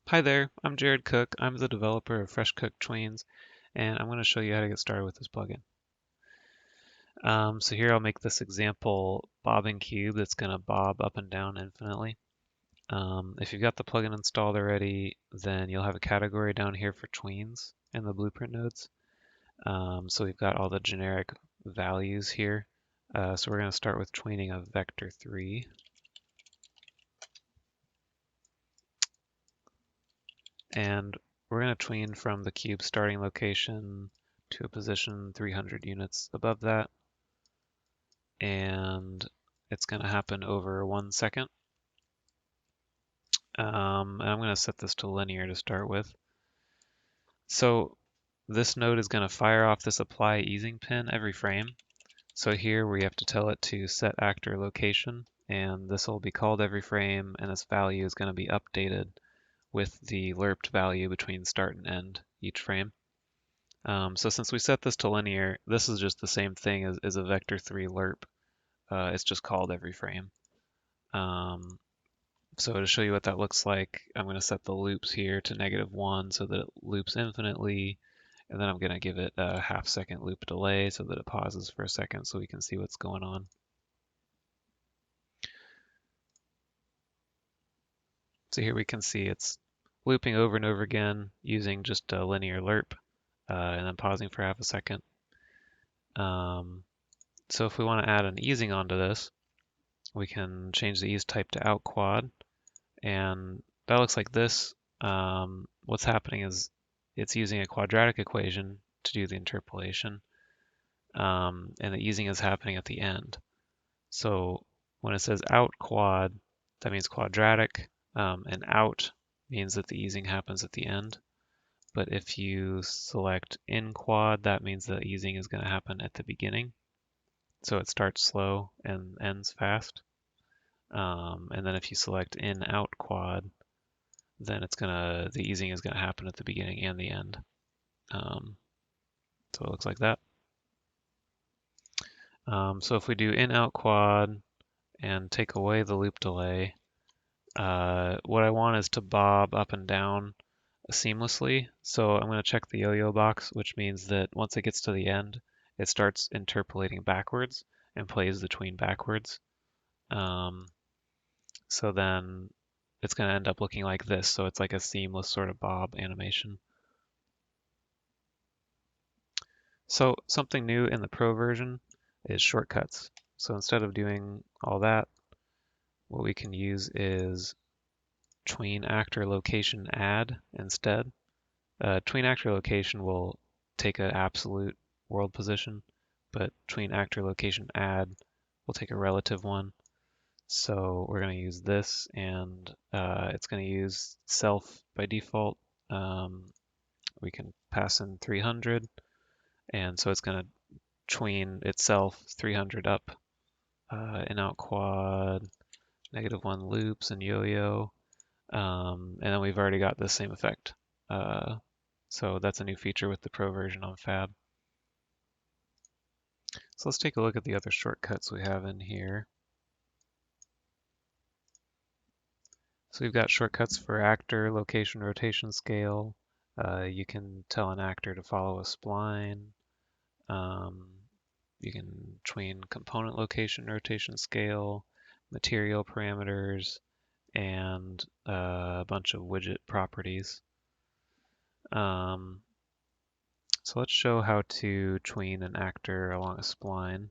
Hi there, I'm Jared Cook. I'm the developer of Fresh Cooked Tweens, and I'm going to show you how to get started with this plugin. So here I'll make this example bobbing cube that's going to bob up and down infinitely. If you've got the plugin installed already, then you'll have a category down here for tweens in the blueprint nodes. So we've got all the generic values here. So we're going to start with tweening of vector 3. And we're going to tween from the cube starting location to a position 300 units above that. And it's going to happen over 1 second. And I'm going to set this to linear to start with. So this node is going to fire off this apply easing pin every frame. So here we have to tell it to set actor location, and this will be called every frame, and this value is going to be updated with the lerped value between start and end each frame. So since we set this to linear, this is just the same thing as a vector 3 lerp. It's just called every frame. So to show you what that looks like, I'm going to set the loops here to -1 so that it loops infinitely. And then I'm going to give it a half-second loop delay so that it pauses for a second so we can see what's going on. So here we can see it's looping over and over again using just a linear lerp and then pausing for half a second. So if we want to add an easing onto this, we can change the ease type to out quad, and that looks like this. What's happening is it's using a quadratic equation to do the interpolation, and the easing is happening at the end. So when it says out quad, that means quadratic, and out means that the easing happens at the end. But if you select in quad, that means the easing is going to happen at the beginning. So it starts slow and ends fast. And then if you select in out quad, then the easing is gonna happen at the beginning and the end. So it looks like that. So if we do in out quad and take away the loop delay, what I want is to bob up and down seamlessly. So I'm going to check the yo-yo box, which means that once it gets to the end, it starts interpolating backwards and plays the tween backwards. So then it's going to end up looking like this. So it's like a seamless sort of bob animation. So something new in the Pro version is shortcuts. So instead of doing all that, what we can use is tween actor location add instead. Tween actor location will take an absolute world position, but tween actor location add will take a relative one. So we're going to use this, and it's going to use self by default. We can pass in 300, and so it's going to tween itself 300 up, in out quad, -1 loops, and yo-yo. And then we've already got the same effect. So that's a new feature with the Pro version on Fab. So let's take a look at the other shortcuts we have in here. So we've got shortcuts for actor, location, rotation, scale. You can tell an actor to follow a spline. You can tween component location, rotation, scale, material parameters, and a bunch of widget properties. So let's show how to tween an actor along a spline.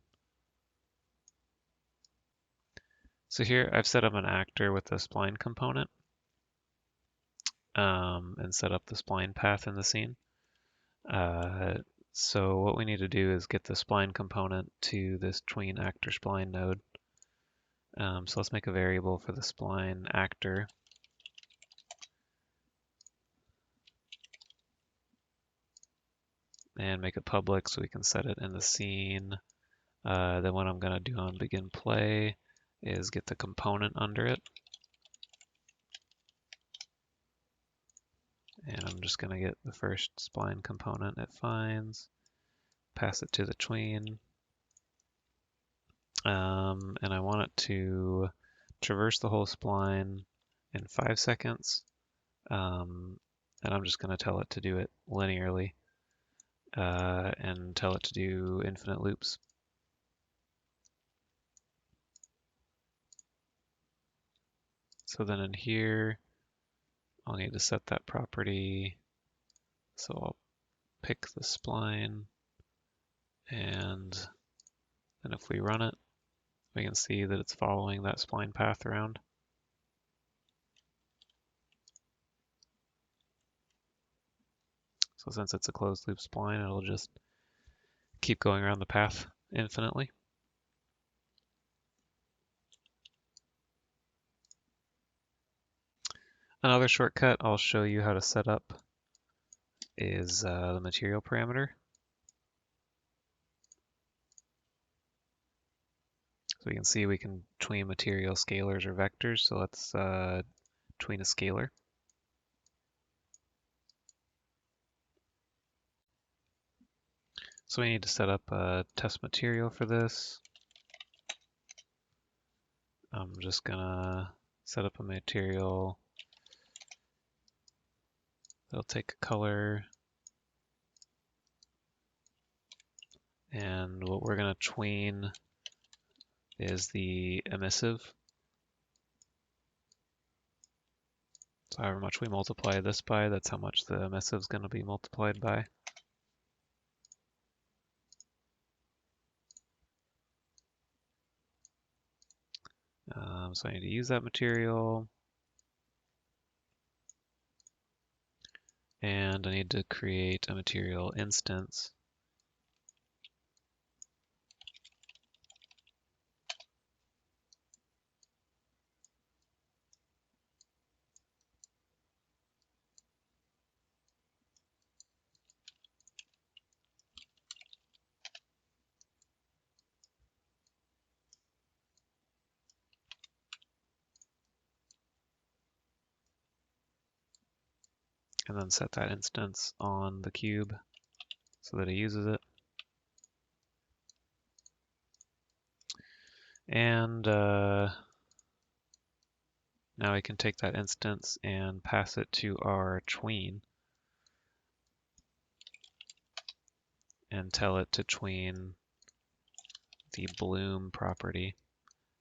So here I've set up an actor with a spline component, and set up the spline path in the scene. So what we need to do is get the spline component to this tween actor spline node. So let's make a variable for the spline actor. And make it public so we can set it in the scene. Then what I'm going to do on begin play is get the component under it. And I'm just going to get the first spline component it finds, pass it to the tween. And I want it to traverse the whole spline in 5 seconds. And I'm just going to tell it to do it linearly and tell it to do infinite loops. So then in here, I'll need to set that property. So I'll pick the spline, and then if we run it, we can see that it's following that spline path around. So since it's a closed loop spline, it'll just keep going around the path infinitely. Another shortcut I'll show you how to set up is the material parameter. So we can see we can tween material scalars or vectors. So let's tween a scalar. So we need to set up a test material for this. I'm just gonna set up a material that'll take a color, and what we're gonna tween is the emissive. So however much we multiply this by, that's how much the emissive is going to be multiplied by. So I need to use that material. And I need to create a material instance. And then set that instance on the cube so that it uses it. And now we can take that instance and pass it to our tween and tell it to tween the bloom property.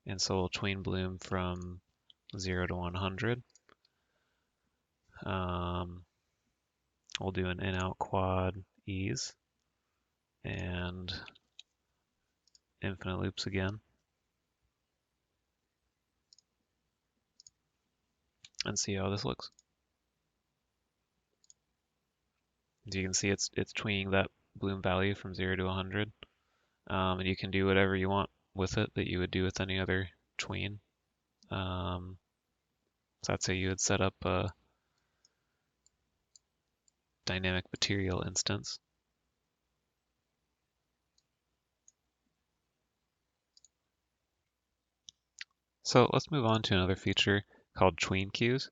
And so we'll tween bloom from 0 to 100. We'll do an in-out quad ease and infinite loops again. And see how this looks. As you can see, it's tweening that bloom value from 0 to 100. And you can do whatever you want with it that you would do with any other tween. So that's how you would set up a dynamic material instance. So let's move on to another feature called tween queues.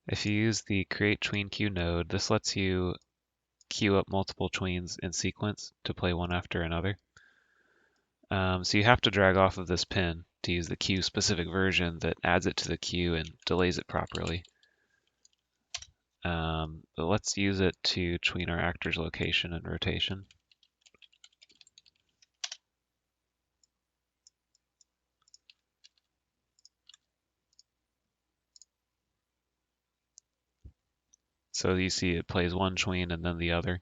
If you use the create tween queue node, this lets you queue up multiple tweens in sequence to play one after another. So you have to drag off of this pin to use the queue specific version that adds it to the queue and delays it properly. But let's use it to tween our actor's location and rotation. So you see it plays one tween and then the other.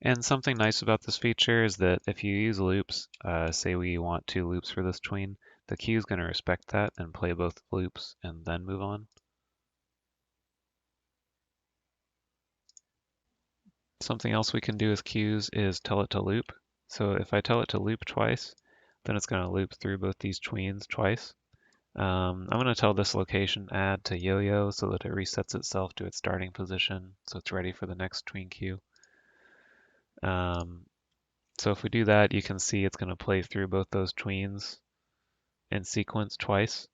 And something nice about this feature is that if you use loops, say we want 2 loops for this tween, the queue is going to respect that and play both loops and then move on. Something else we can do with queues is tell it to loop. So if I tell it to loop twice, then it's going to loop through both these tweens twice. I'm going to tell this location add to yo-yo so that it resets itself to its starting position so it's ready for the next tween queue. So if we do that, you can see it's going to play through both those tweens in sequence twice.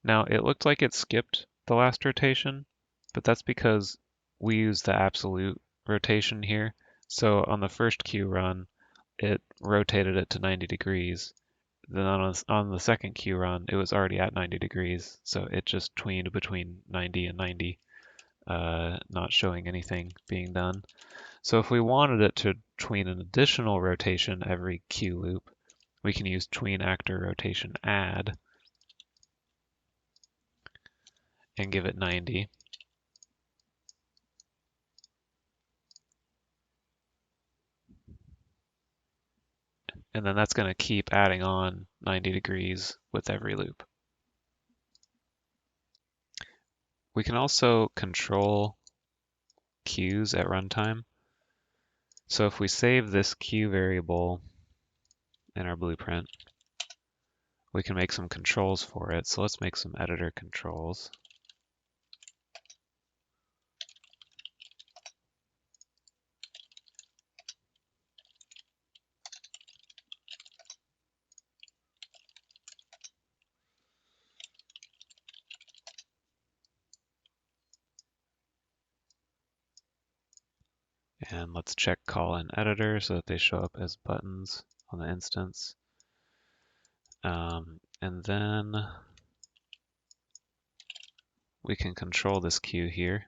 Now it looked like it skipped the last rotation, but that's because we used the absolute rotation here. So on the first queue run, it rotated it to 90 degrees, then on the second queue run, it was already at 90 degrees, so it just tweened between 90 and 90, not showing anything being done. So if we wanted it to tween an additional rotation every queue loop, we can use tween actor rotation add and give it 90. And then that's going to keep adding on 90 degrees with every loop. We can also control queues at runtime. So if we save this queue variable in our blueprint, we can make some controls for it. So let's make some editor controls. And let's check call in editor so that they show up as buttons on the instance. And then we can control this queue here.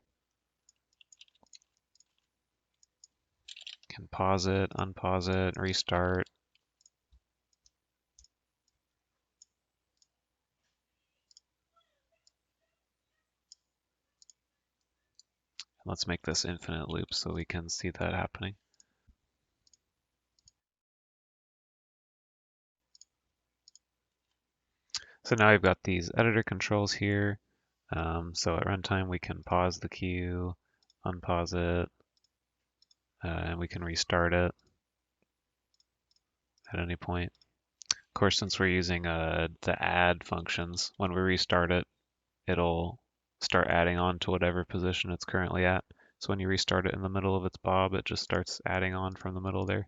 Can pause it, unpause it, restart. Let's make this infinite loop so we can see that happening. So now we've got these editor controls here. So at runtime, we can pause the queue, unpause it, and we can restart it at any point. Of course, since we're using the add functions, when we restart it, it'll start adding on to whatever position it's currently at. So when you restart it in the middle of its bob, it just starts adding on from the middle there.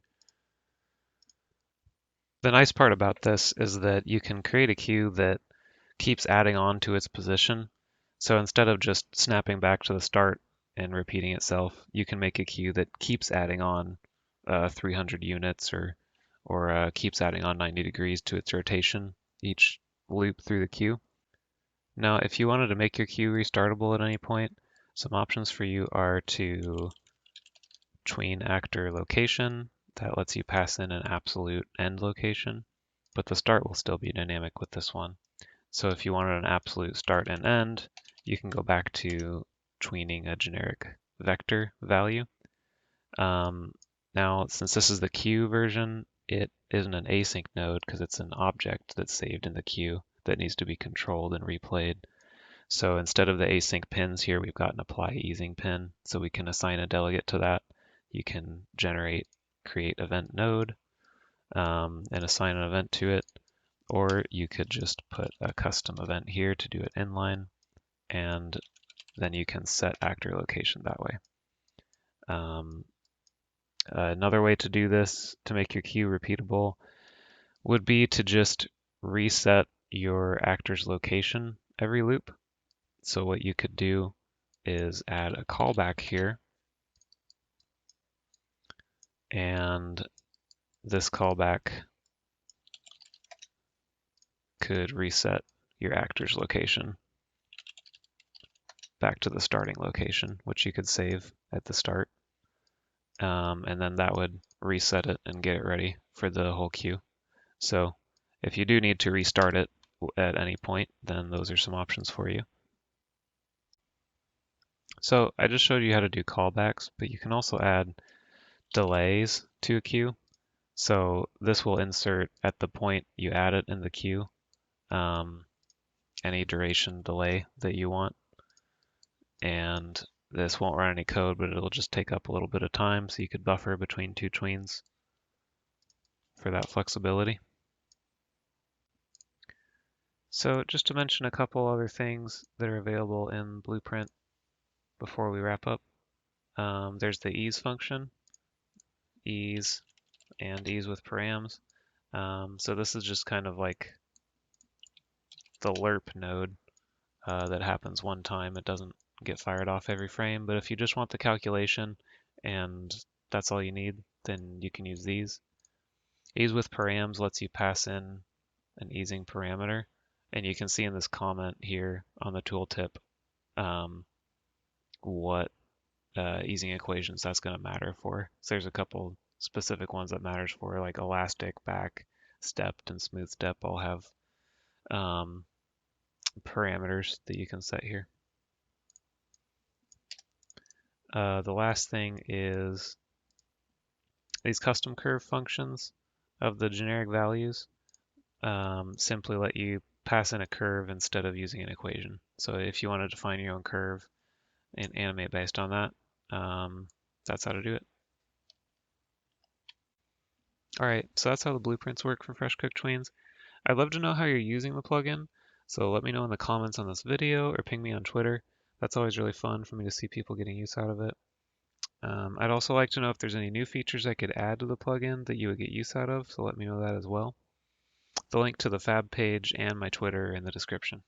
The nice part about this is that you can create a queue that keeps adding on to its position. So instead of just snapping back to the start and repeating itself, you can make a queue that keeps adding on 300 units or keeps adding on 90 degrees to its rotation each loop through the queue. Now, if you wanted to make your queue restartable at any point, some options for you are to tween actor location. That lets you pass in an absolute end location, but the start will still be dynamic with this one. So if you wanted an absolute start and end, you can go back to tweening a generic vector value. Now, since this is the queue version, it isn't an async node because it's an object that's saved in the queue that needs to be controlled and replayed. So instead of the async pins here, we've got an apply easing pin. So we can assign a delegate to that. You can create event node, and assign an event to it. Or you could just put a custom event here to do it inline, and then you can set actor location that way. Another way to do this to make your queue repeatable would be to just reset your actor's location every loop. So what you could do is add a callback here, and this callback could reset your actor's location back to the starting location, which you could save at the start. And then that would reset it and get it ready for the whole queue. So if you do need to restart it at any point, then those are some options for you. So I just showed you how to do callbacks, but you can also add delays to a queue. So this will insert at the point you add it in the queue, any duration delay that you want. And this won't run any code, but it'll just take up a little bit of time, so you could buffer between two tweens for that flexibility. So just to mention a couple other things that are available in Blueprint before we wrap up. There's the ease function, ease and ease with params. So this is just kind of like the lerp node that happens one time. It doesn't get fired off every frame, but if you just want the calculation and that's all you need, then you can use these. Ease with params lets you pass in an easing parameter. And you can see in this comment here on the tooltip what easing equations that's going to matter for. So there's a couple specific ones that matters for, like elastic, back, stepped, and smooth step all have parameters that you can set here. The last thing is these custom curve functions of the generic values simply let you pass in a curve instead of using an equation. So if you want to define your own curve and animate based on that, that's how to do it. All right, so that's how the blueprints work for Fresh Cooked Tweens. I'd love to know how you're using the plugin, so let me know in the comments on this video or ping me on Twitter. That's always really fun for me to see people getting use out of it. I'd also like to know if there's any new features I could add to the plugin that you would get use out of, so let me know that as well. The link to the Fab page and my Twitter are in the description.